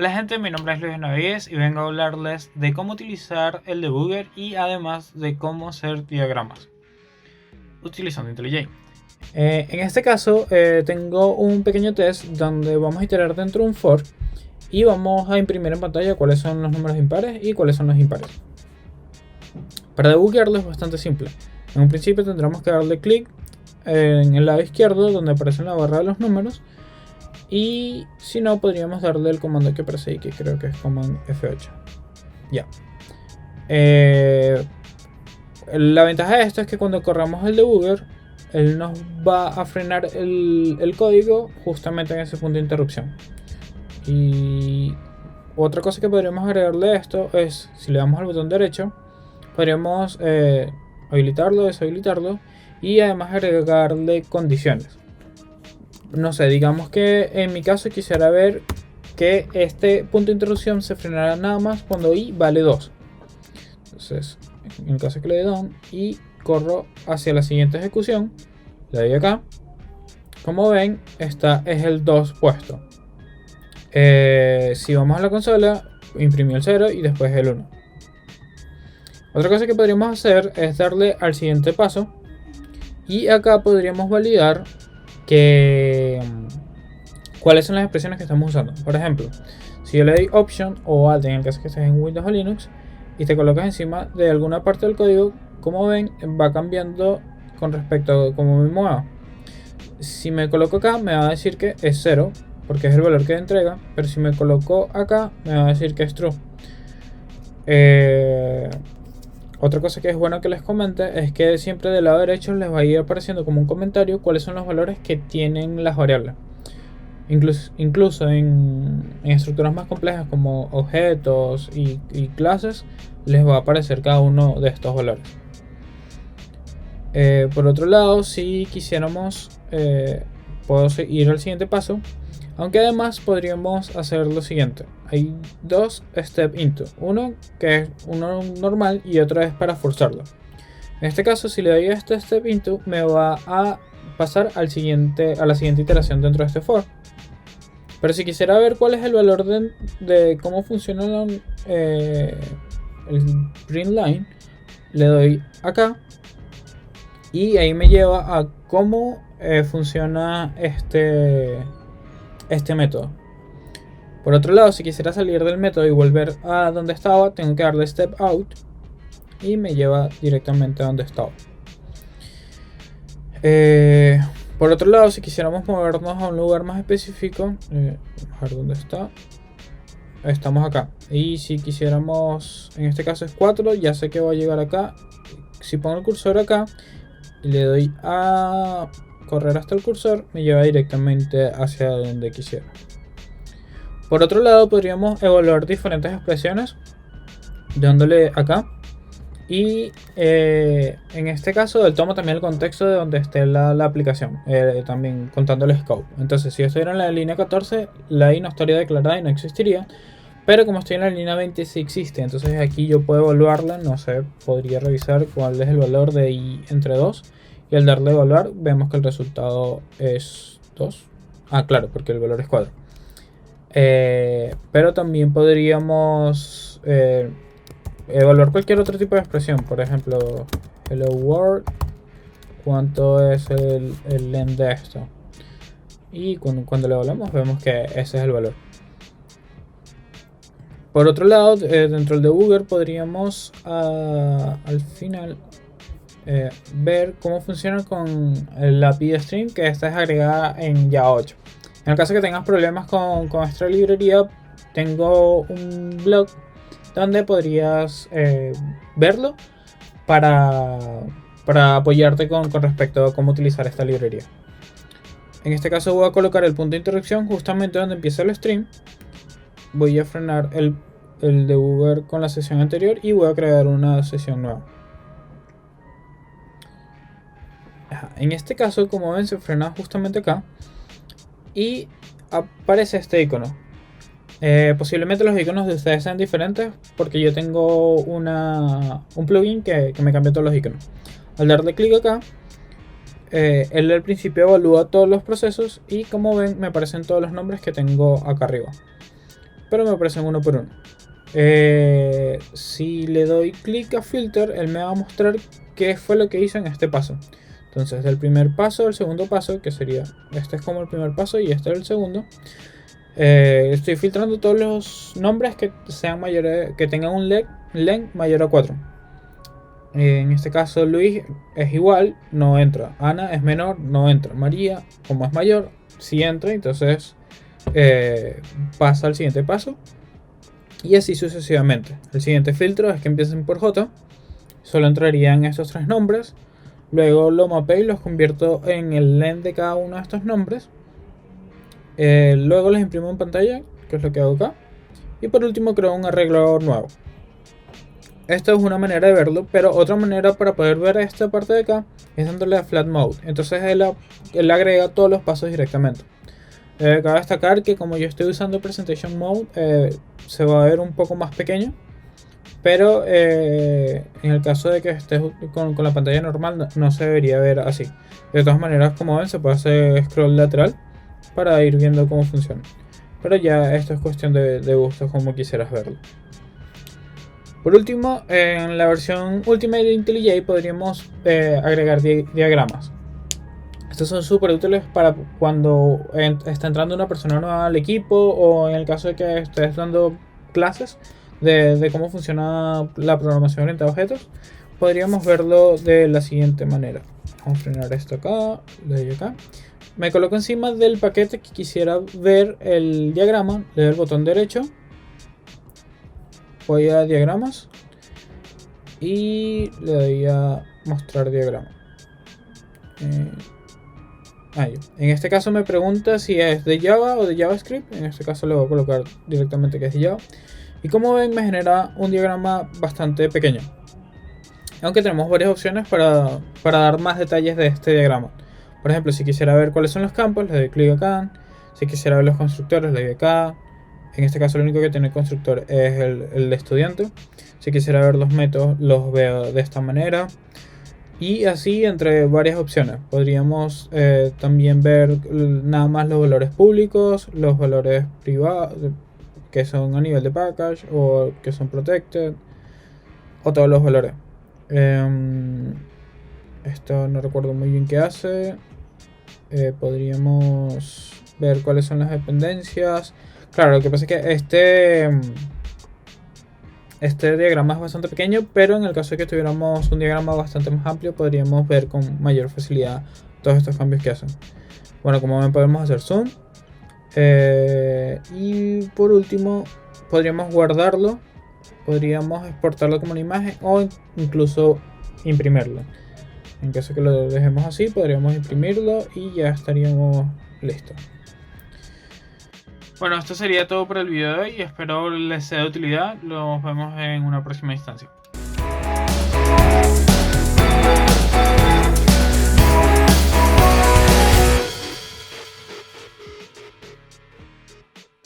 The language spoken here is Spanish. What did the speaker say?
Hola gente, mi nombre es Luis Navies y vengo a hablarles de cómo utilizar el debugger y además de cómo hacer diagramas utilizando IntelliJ. En este caso tengo un pequeño test donde vamos a iterar dentro de un for y vamos a imprimir en pantalla cuáles son los números impares y cuáles son los impares. Para debuggearlo es bastante simple. En un principio tendremos que darle clic en el lado izquierdo donde aparece la barra de los números. Y si no, podríamos darle el comando que aparece ahí, que creo que es Command F8. Ya. La ventaja de esto es que cuando corramos el debugger, él nos va a frenar el código justamente en ese punto de interrupción. Y otra cosa que podríamos agregarle a esto es, si le damos al botón derecho, podríamos habilitarlo, deshabilitarlo y además agregarle condiciones. No sé, digamos que en mi caso quisiera ver que este punto de interrupción se frenará nada más cuando i vale 2. Entonces, en el caso que le dé down y corro hacia la siguiente ejecución, le doy acá. Como ven, esta es el 2 puesto. Si vamos a la consola, imprimió el 0 y después el 1. Otra cosa que podríamos hacer es darle al siguiente paso. Y acá podríamos validar cuáles son las expresiones que estamos usando. Por ejemplo, si yo le doy Option o Alt en el caso que estés en Windows o Linux y te colocas encima de alguna parte del código, como ven va cambiando con respecto a cómo me mueva. Si me coloco acá me va a decir que es 0 porque es el valor que entrega, pero si me coloco acá me va a decir que es true. Otra cosa que es bueno que les comente es que siempre del lado derecho les va a ir apareciendo como un comentario cuáles son los valores que tienen las variables. Incluso en estructuras más complejas como objetos y clases les va a aparecer cada uno de estos valores. Por otro lado, si quisiéramos, puedo ir al siguiente paso. Aunque además podríamos hacer lo siguiente. Hay dos step into. Uno que es uno normal y otro es para forzarlo. En este caso, si le doy a este step into, me va a pasar a la siguiente iteración dentro de este for. Pero si quisiera ver cuál es el valor de cómo funciona el print line, le doy acá. Y ahí me lleva a cómo funciona este método. Por otro lado, si quisiera salir del método y volver a donde estaba, tengo que darle step out y me lleva directamente a donde estaba. Por otro lado, si quisiéramos movernos a un lugar más específico, vamos a ver dónde está. Estamos acá. Y si quisiéramos, en este caso es 4, ya sé que va a llegar acá. Si pongo el cursor acá y le doy a correr hasta el cursor, me lleva directamente hacia donde quisiera. Por otro lado, podríamos evaluar diferentes expresiones dándole acá. Y en este él toma también el contexto de donde esté la aplicación, también contando el scope. Entonces, si estoy en la línea 14, la i no estaría declarada y no existiría. Pero como estoy en la línea 20 sí existe, entonces aquí yo puedo evaluarla, no sé, podría revisar cuál es el valor de i entre 2. Y al darle a evaluar, vemos que el resultado es 2. Ah, claro, porque el valor es 4. Pero también podríamos evaluar cualquier otro tipo de expresión. Por ejemplo, hello world, cuánto es el length de esto. Y cuando lo evaluamos vemos que ese es el valor. Por otro lado, dentro del debugger podríamos al final ver cómo funciona con la API Stream, que esta es agregada en Java 8. En el caso que tengas problemas con esta librería, tengo un blog donde podrías verlo para apoyarte con respecto a cómo utilizar esta librería. En este caso voy a colocar el punto de interrupción justamente donde empieza el stream. Voy a frenar el debugger con la sesión anterior y voy a crear una sesión nueva. En este caso, como ven, se frena justamente acá y aparece este icono. Posiblemente los iconos de ustedes sean diferentes porque yo tengo un plugin que me cambia todos los iconos. Al darle clic acá, él al principio evalúa todos los procesos y como ven me aparecen todos los nombres que tengo acá arriba. pero me aparecen uno por uno. Si le doy clic a filter, él me va a mostrar qué fue lo que hizo en este paso. Entonces, del primer paso al segundo paso, que sería, este es como el primer paso y este es el segundo. Estoy filtrando todos los nombres que sean mayores, que tengan un len mayor a 4. En este caso Luis es igual, no entra. Ana es menor, no entra. María, como es mayor, sí entra, entonces pasa al siguiente paso. Y así sucesivamente. El siguiente filtro es que empiecen por J. Solo entrarían estos tres nombres. Luego lo mapeo y los convierto en el len de cada uno de estos nombres. Luego los imprimo en pantalla, que es lo que hago acá. Y por último creo un arreglo nuevo. Esto es una manera de verlo, pero otra manera para poder ver esta parte de acá es dándole a Flat Mode. Entonces él agrega todos los pasos directamente. Cabe destacar que como yo estoy usando Presentation Mode, se va a ver un poco más pequeño. Pero en el caso de que estés con la pantalla normal no se debería ver así. De todas maneras, como ven, se puede hacer scroll lateral para ir viendo cómo funciona. Pero ya esto es cuestión de gustos, como quisieras verlo. Por último, en la versión Ultimate de IntelliJ podríamos agregar diagramas. Estos son súper útiles para cuando está entrando una persona nueva al equipo, o en el caso de que estés dando clases de cómo funciona la programación orientada a objetos. Podríamos verlo de la siguiente manera. Vamos a frenar esto acá, le doy acá. Me coloco encima del paquete que quisiera ver el diagrama, le doy el botón derecho. Voy a diagramas y le doy a mostrar diagrama. En este caso me pregunta si es de Java o de JavaScript. En este caso le voy a colocar directamente que es de Java. Y como ven, me genera un diagrama bastante pequeño. Aunque tenemos varias opciones para dar más detalles de este diagrama. Por ejemplo, si quisiera ver cuáles son los campos, le doy clic acá. Si quisiera ver los constructores, le doy acá. En este caso, lo único que tiene constructor es el de estudiante. Si quisiera ver los métodos, los veo de esta manera. Y así entre varias opciones. Podríamos también ver nada más los valores públicos, los valores privados, que son a nivel de package o que son protected, o todos los valores. Esto no recuerdo muy bien qué hace. Podríamos ver cuáles son las dependencias. Claro, lo que pasa es que este diagrama es bastante pequeño, pero en el caso de que tuviéramos un diagrama bastante más amplio, podríamos ver con mayor facilidad todos estos cambios que hacen. Bueno, como ven, podemos hacer zoom. Y por último, podríamos guardarlo, podríamos exportarlo como una imagen o incluso imprimirlo. En caso que lo dejemos así, podríamos imprimirlo y ya estaríamos listos. Bueno, esto sería todo por el video de hoy. Espero les sea de utilidad. Nos vemos en una próxima instancia.